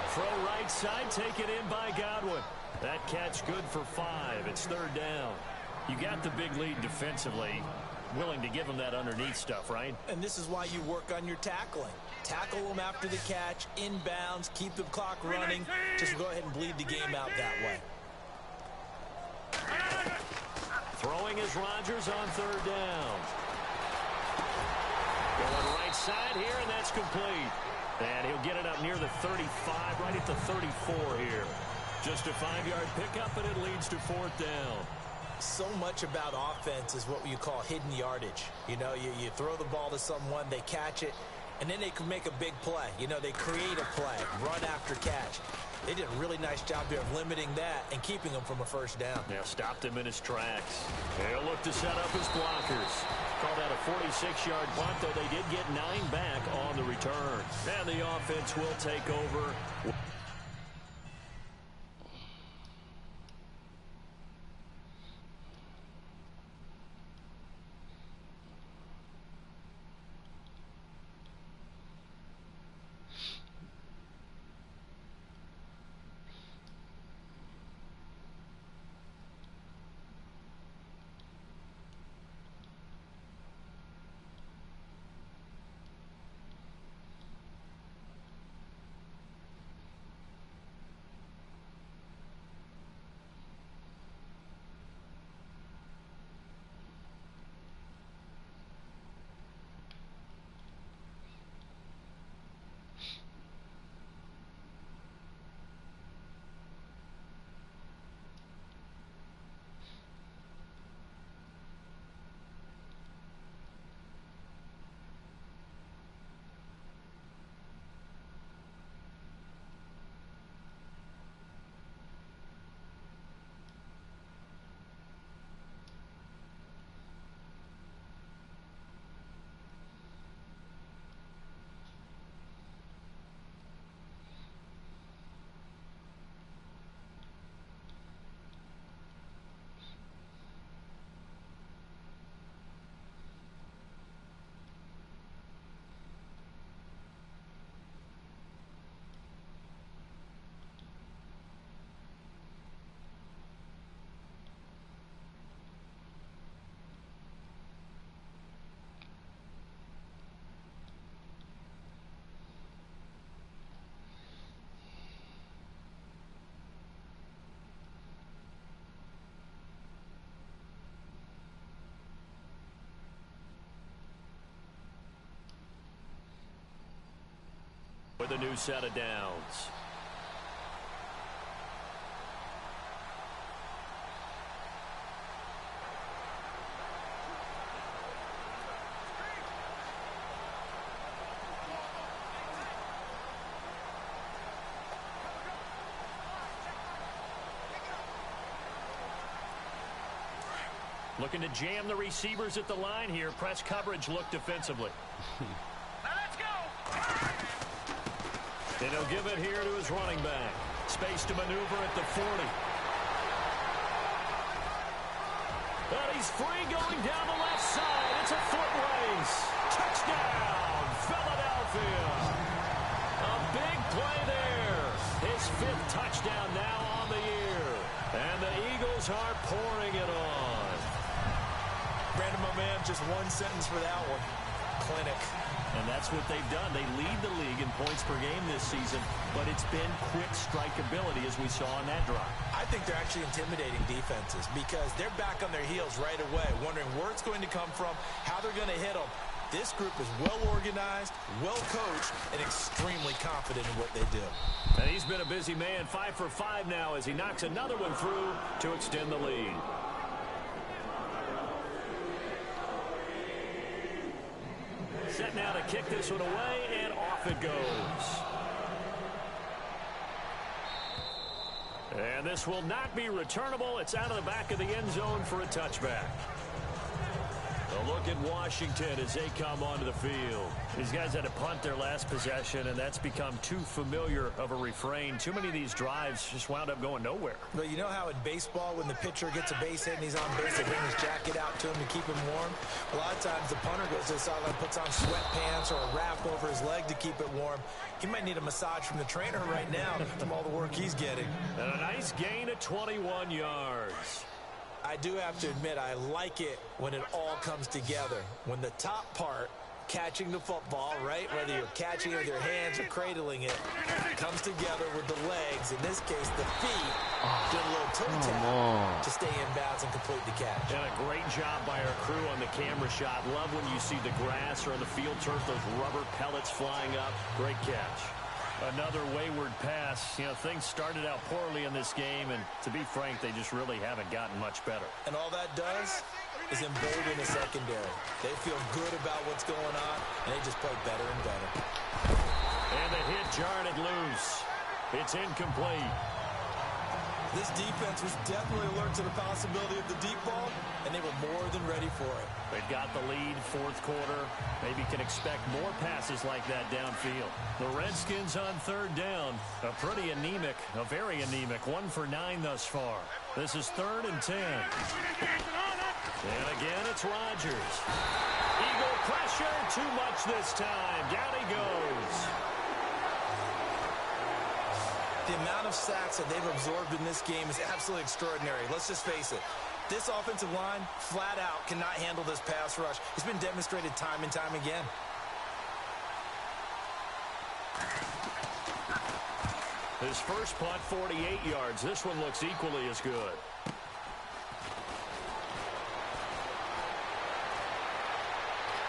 Throw right side, taken in by Godwin. That catch good for 5. It's third down. You got the big lead defensively. Willing to give them that underneath stuff, right? And this is why you work on your tackling. Tackle them after the catch, inbounds, keep the clock running. Just go ahead and bleed the game out that way. Throwing is Rodgers on third down. Going right side here, and that's complete. And he'll get it up near the 35, right at the 34 here. Just a 5-yard pickup, and it leads to fourth down. So much about offense is what you call hidden yardage. You know, you throw the ball to someone, they catch it, and then they can make a big play. You know, they create a play, run after catch. They did a really nice job here of limiting that and keeping him from a first down. Yeah, stopped him in his tracks. They'll look to set up his blockers. Called out a 46-yard punt, though they did get 9 back on the return. And the offense will take over. With a new set of downs. Looking to jam the receivers at the line here. Press coverage look defensively. Let's go! And he'll give it here to his running back. Space to maneuver at the 40. But he's free going down the left side. It's a foot race. Touchdown, Philadelphia. A big play there. His 5th touchdown now on the year. And the Eagles are pouring it on. Brandon, my man, just one sentence for that one. Clinic. And that's what they've done. They lead the league in points per game this season, but it's been quick strikeability as we saw on that drive. I think they're actually intimidating defenses because they're back on their heels right away, wondering where it's going to come from, how they're going to hit them. This group is well organized, well coached, and extremely confident in what they do. And he's been a busy man, 5 for 5 now as he knocks another one through to extend the lead. Set now to kick this one away, and off it goes. And this will not be returnable. It's out of the back of the end zone for a touchback. A look at Washington as they come onto the field. These guys had to punt their last possession, and that's become too familiar of a refrain. Too many of these drives just wound up going nowhere. But you know how in baseball, when the pitcher gets a base hit and he's on base, they bring his jacket out to him to keep him warm? A lot of times the punter goes to the sideline, puts on sweatpants or a wrap over his leg to keep it warm. He might need a massage from the trainer right now from all the work he's getting. And a nice gain of 21 yards. I do have to admit, I like it when it all comes together. When the top part, catching the football, right, whether you're catching it with your hands or cradling it, comes together with the legs, in this case the feet, doing a little toe tap to stay in bounds and complete the catch. And a great job by our crew on the camera shot. Love when you see the grass or the field turf, those rubber pellets flying up. Great catch. Another wayward pass. You know, things started out poorly in this game, and to be frank, they just really haven't gotten much better. And all that does is embolden the secondary. They feel good about what's going on, and they just play better and better. And the hit jarred it loose. It's incomplete. This defense was definitely alert to the possibility of the deep ball, and they were more than ready for it. They've got the lead, fourth quarter. Maybe can expect more passes like that downfield. The Redskins on third down. A pretty anemic, a very anemic 1 for 9 thus far. This is 3rd and 10. And again, it's Rodgers. Eagle pressure, too much this time. Down he goes. The amount of sacks that they've absorbed in this game is absolutely extraordinary. Let's just face it. This offensive line, flat out, cannot handle this pass rush. It's been demonstrated time and time again. His first punt, 48 yards. This one looks equally as good.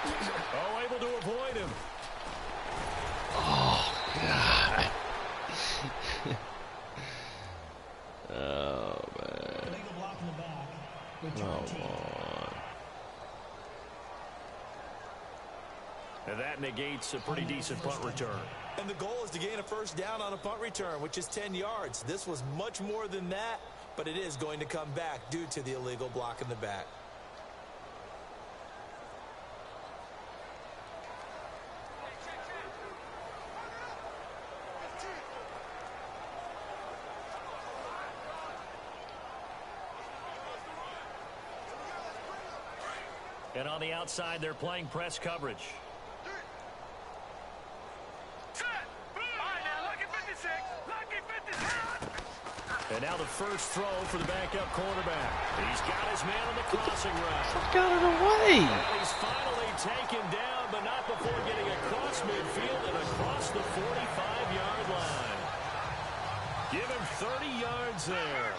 Oh, able to avoid him. Oh, God. Oh, man. Come on. And that negates a pretty decent punt return. And the goal is to gain a first down on a punt return, which is 10 yards. This was much more than that, but it is going to come back due to the illegal block in the back. And on the outside, they're playing press coverage. And now the first throw for the backup quarterback. He's got his man on the crossing route. Got it away. And he's finally taken down, but not before getting across midfield and across the 45-yard line. Give him 30 yards there.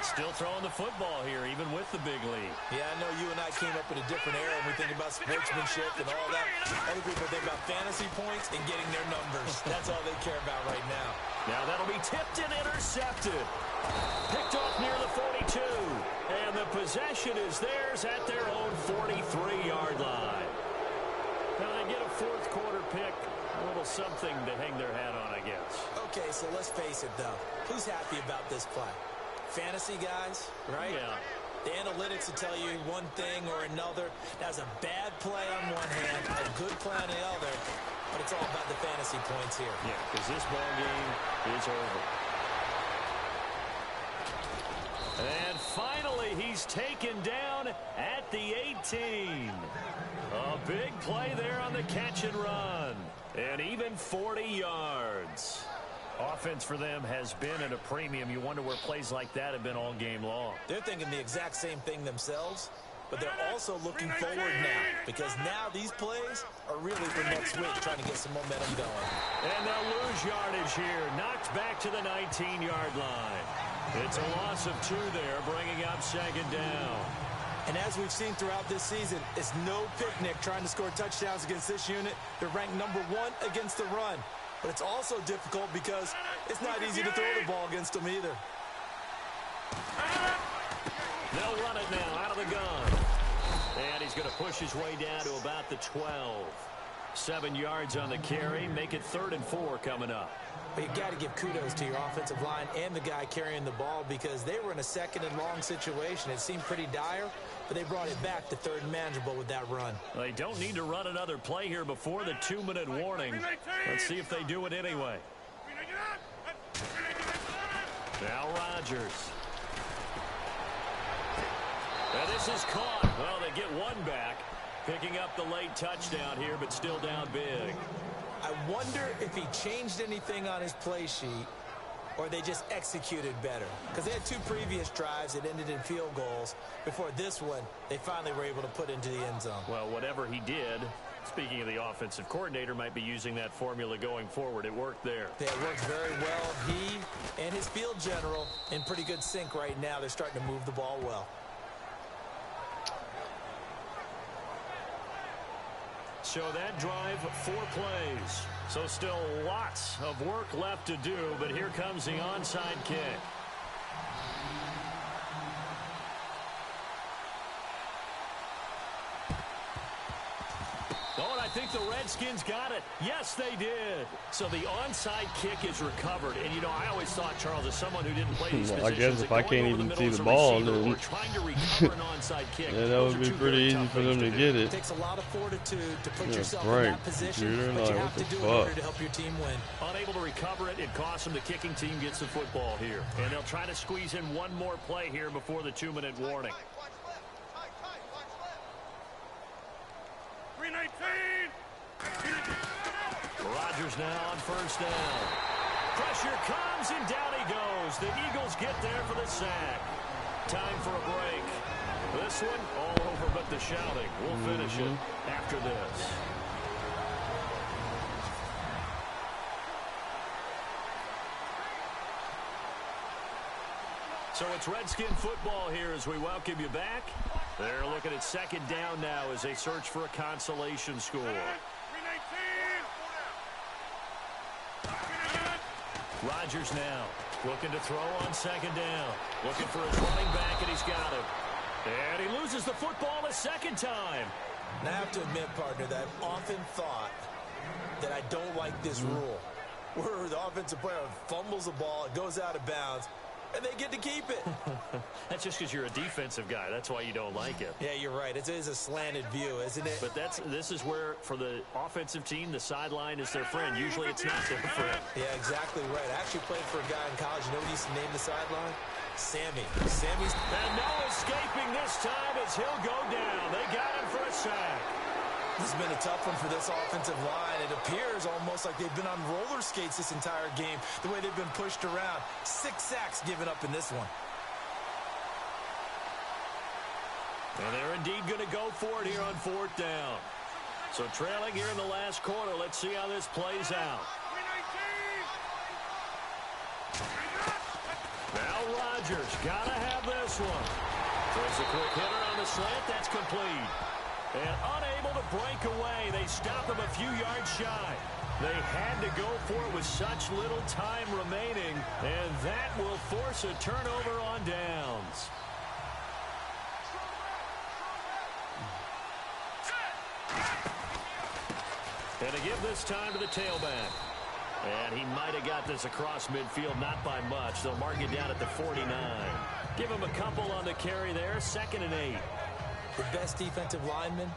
Still throwing the football here, even with the big lead. Yeah, I know you and I came up in a different era when we think about sportsmanship and all that. Other people think about fantasy points and getting their numbers. That's all they care about right now. Now that'll be tipped and intercepted. Picked off near the 42. And the possession is theirs at their own 43-yard line. Now they get a fourth quarter pick. A little something to hang their hat on, I guess. Okay, so let's face it, though. Who's happy about this play? Fantasy guys, right? Yeah. The analytics will tell you one thing or another. That's a bad play on one hand, a good play on the other, but it's all about the fantasy points here. Yeah, because this ball game is over. And finally, he's taken down at the 18. A big play there on the catch and run. And even 40 yards. Offense for them has been at a premium. You wonder where plays like that have been all game long. They're thinking the exact same thing themselves, but they're also looking forward now, because now these plays are really for next week, trying to get some momentum going. And they'll lose yardage here. Knocked back to the 19-yard line. It's a loss of 2 there, bringing up second down. And as we've seen throughout this season, it's no picnic trying to score touchdowns against this unit. They're ranked #1 against the run. But it's also difficult because it's not easy to throw the ball against them either. They'll run it now out of the gun. And he's going to push his way down to about the 12. 7 yards on the carry. Make it 3rd and 4 coming up. But you got to give kudos to your offensive line and the guy carrying the ball because they were in a 2nd and long situation. It seemed pretty dire, but they brought it back to 3rd and manageable with that run. They don't need to run another play here before the 2-minute warning. Let's see if they do it anyway. Now Rodgers. And this is caught. Well, they get one back, picking up the late touchdown here, but still down big. I wonder if he changed anything on his play sheet or they just executed better. Because they had 2 previous drives that ended in field goals. Before this one, they finally were able to put into the end zone. Well, whatever he did, speaking of the offensive coordinator, might be using that formula going forward. It worked there. Yeah, it worked very well. He and his field general in pretty good sync right now. They're starting to move the ball well. So that drive, 4 plays. So still lots of work left to do, but here comes the onside kick. Oh, and I think the Redskins got it. Yes, they did. So the onside kick is recovered. And, you know, I always thought, Charles, as someone who didn't play these positions, I guess if I can't even see the ball, then trying to recover an onside kick. Yeah, that would be pretty easy for them to get it. It takes a lot of fortitude to put yourself right. in that position, but you have to do it in order to help your team win. Unable to recover it, it costs them. The kicking team gets the football here. And they'll try to squeeze in one more play here before the 2-minute warning. 319. Rodgers now on 1st down. Pressure comes and down he goes. The Eagles get there for the sack. Time for a break. This one all over but the shouting. We'll finish it after this. So it's Redskin football here as we welcome you back. They're looking at 2nd down now as they search for a consolation score. Rodgers now looking to throw on 2nd down. Looking for his running back, and he's got him. And he loses the football a 2nd time. And I have to admit, partner, that I've often thought that I don't like this rule, where the offensive player fumbles the ball, it goes out of bounds, and they get to keep it. That's just because you're a defensive guy. That's why you don't like it. Yeah, you're right. It is a slanted view, isn't it? But this is where, for the offensive team, the sideline is their friend. Usually it's not their friend. Yeah, exactly right. I actually played for a guy in college. You know what he used to name the sideline? Sammy. Sammy's... And no escaping this time as he'll go down. They got him for a sack. This has been a tough one for this offensive line. It appears almost like they've been on roller skates this entire game, the way they've been pushed around. 6 sacks given up in this one. And they're indeed going to go for it here on 4th down. So trailing here in the last quarter. Let's see how this plays out. Now Rodgers got to have this one. Throws a quick hitter on the slant. That's complete. And unable to break away. They stop him a few yards shy. They had to go for it with such little time remaining. And that will force a turnover on downs. And to give this time to the tailback. And he might have got this across midfield, not by much. They'll mark it down at the 49. Give him a couple on the carry there, 2nd and 8. The best defensive linemen,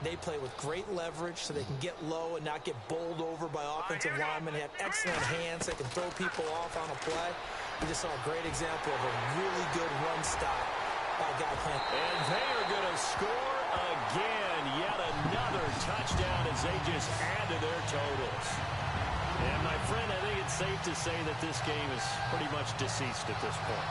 they play with great leverage so they can get low and not get bowled over by offensive linemen. They have excellent hands. They can throw people off on a play. We just saw a great example of a really good run stop by a guy playing. And they are going to score again. Yet another touchdown as they just add to their totals. And, my friend, I think it's safe to say that this game is pretty much deceased at this point.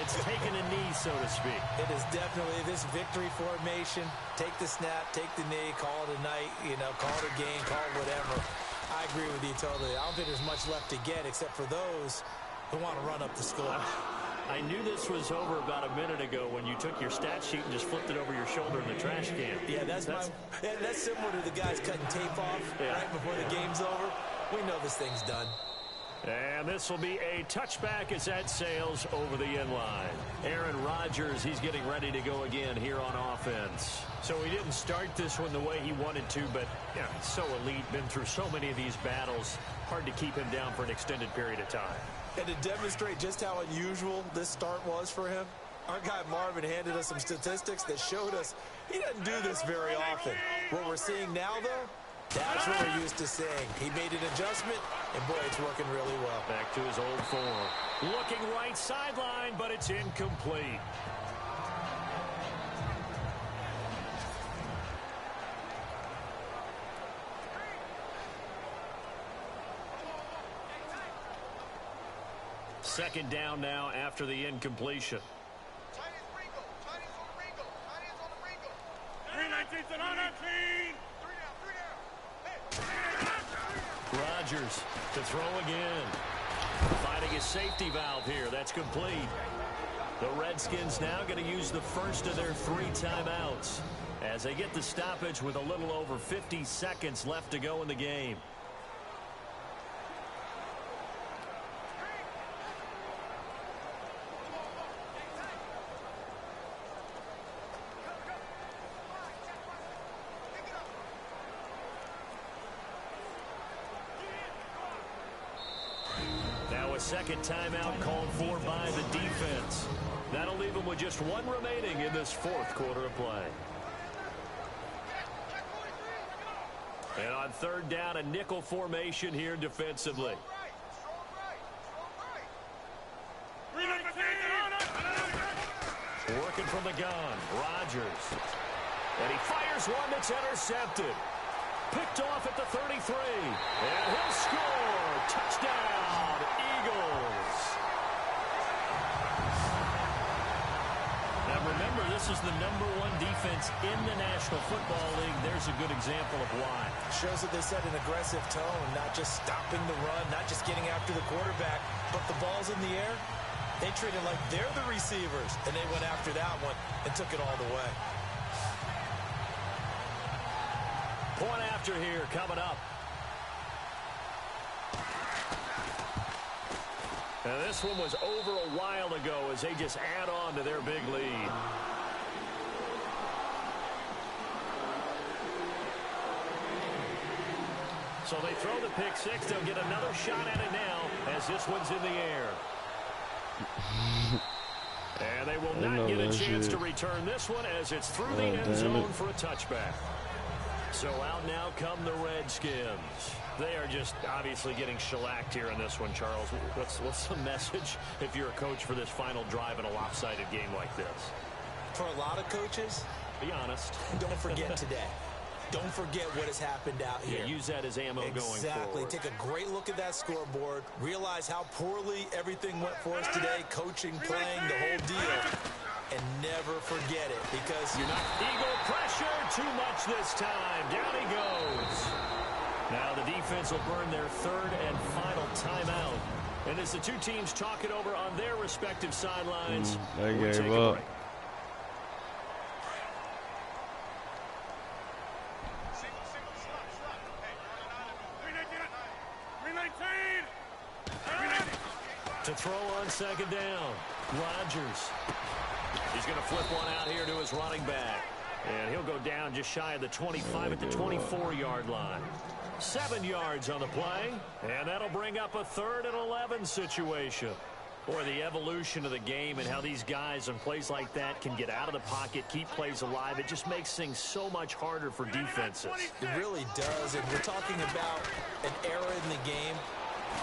It's taken a knee, so to speak. It is definitely this victory formation. Take the snap, take the knee, call it a night, call it a game, call it whatever. I agree with you totally. I don't think there's much left to get except for those who want to run up the score. I knew this was over about a minute ago when you took your stat sheet and just flipped it over your shoulder in the trash can. Yeah, that's similar to the guys cutting tape off right before the game's over. We know this thing's done. And this will be a touchback as that sails over the end line. Aaron Rodgers, he's getting ready to go again here on offense. So he didn't start this one the way he wanted to, but yeah, he's so elite, been through so many of these battles. Hard to keep him down for an extended period of time. And to demonstrate just how unusual this start was for him, our guy Marvin handed us some statistics that showed us he doesn't do this very often. What we're seeing now, though, that's what we're used to seeing. He made an adjustment, and boy, it's working really well. Back to his old form. Looking right sideline, but it's incomplete. Second down now after the incompletion. Rodgers to throw again. Finding his safety valve here. That's complete. The Redskins now going to use the first of their 3 timeouts as they get the stoppage with a little over 50 seconds left to go in the game. Second timeout called for by the defense. That'll leave them with just 1 remaining in this 4th quarter of play. And on 3rd down, a nickel formation here defensively. Working from the gun, Rodgers. And he fires one that's intercepted. Picked off at the 33. And he'll score. Touchdown, Eagles. Now remember, this is the #1 defense in the National Football League. There's a good example of why. Shows that they set an aggressive tone, not just stopping the run, not just getting after the quarterback, but the ball's in the air. They treat it like they're the receivers, and they went after that one and took it all the way. Point after here coming up. Now this one was over a while ago as they just add on to their big lead. So they throw the pick six. They'll get another shot at it now as this one's in the air. And they will not get a chance to return this one as it's through the end zone for a touchback. So out now come the Redskins. They are just obviously getting shellacked here in this one, Charles. What's the message if you're a coach for this final drive in a lopsided game like this? For a lot of coaches, be honest. Don't forget today. Don't forget what has happened out here. Yeah, use that as ammo going forward. Exactly. Take a great look at that scoreboard. Realize how poorly everything went for us today. Coaching, playing, the whole deal. And never forget it because you're not. Eagle pressure too much this time. Down he goes. Now the defense will burn their 3rd and final timeout. And as the two teams talk it over on their respective sidelines, they gave up. To throw on 2nd down, Rodgers. He's going to flip one out here to his running back. And he'll go down just shy of the 25 at the 24-yard line. 7 yards on the play. And that'll bring up a 3rd and 11 situation. Boy, the evolution of the game and how these guys on plays like that can get out of the pocket, keep plays alive. It just makes things so much harder for defenses. It really does. And we're talking about an era in the game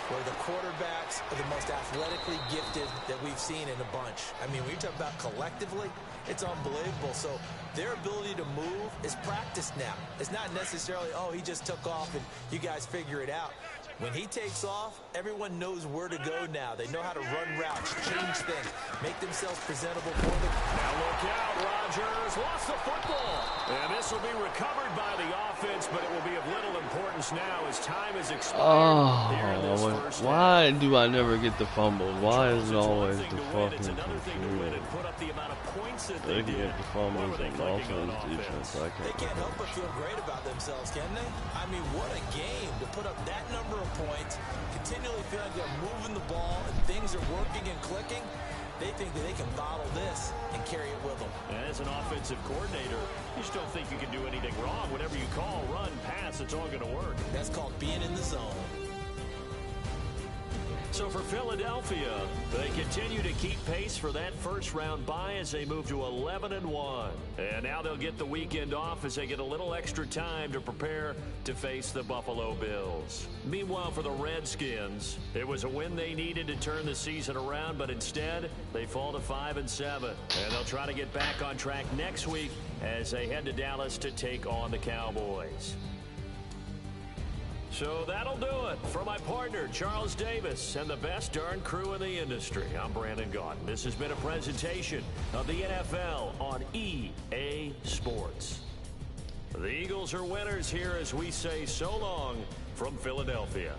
where the quarterbacks are the most athletically gifted that we've seen in a bunch. I mean, when you talk about collectively, it's unbelievable. So their ability to move is practiced now. It's not necessarily, oh, he just took off and you guys figure it out. When he takes off, everyone knows where to go now. They know how to run routes, change things, make themselves presentable for them. Now look out, Rodgers lost the football. And this will be recovered by the offense, but it will be of little importance now as time has expired here in this first half. Why do I never get the fumble? Why is it always the fucking computer? They can get the fumbles on offense, defense. They can't help but feel great about themselves, can they? I mean, what a game to put up that number of points, continually feel like they're moving the ball and things are working and clicking. They think that they can bottle this and carry it with them. And as an offensive coordinator, you just don't think you can do anything wrong. Whatever you call, run, pass, it's all going to work. That's called being in the zone. So for Philadelphia, they continue to keep pace for that first-round bye as they move to 11-1. And now they'll get the weekend off as they get a little extra time to prepare to face the Buffalo Bills. Meanwhile, for the Redskins, it was a win they needed to turn the season around, but instead, they fall to 5-7. And they'll try to get back on track next week as they head to Dallas to take on the Cowboys. So that'll do it. For my partner, Charles Davis, and the best darn crew in the industry, I'm Brandon Gaudin. This has been a presentation of the NFL on EA Sports. The Eagles are winners here as we say so long from Philadelphia.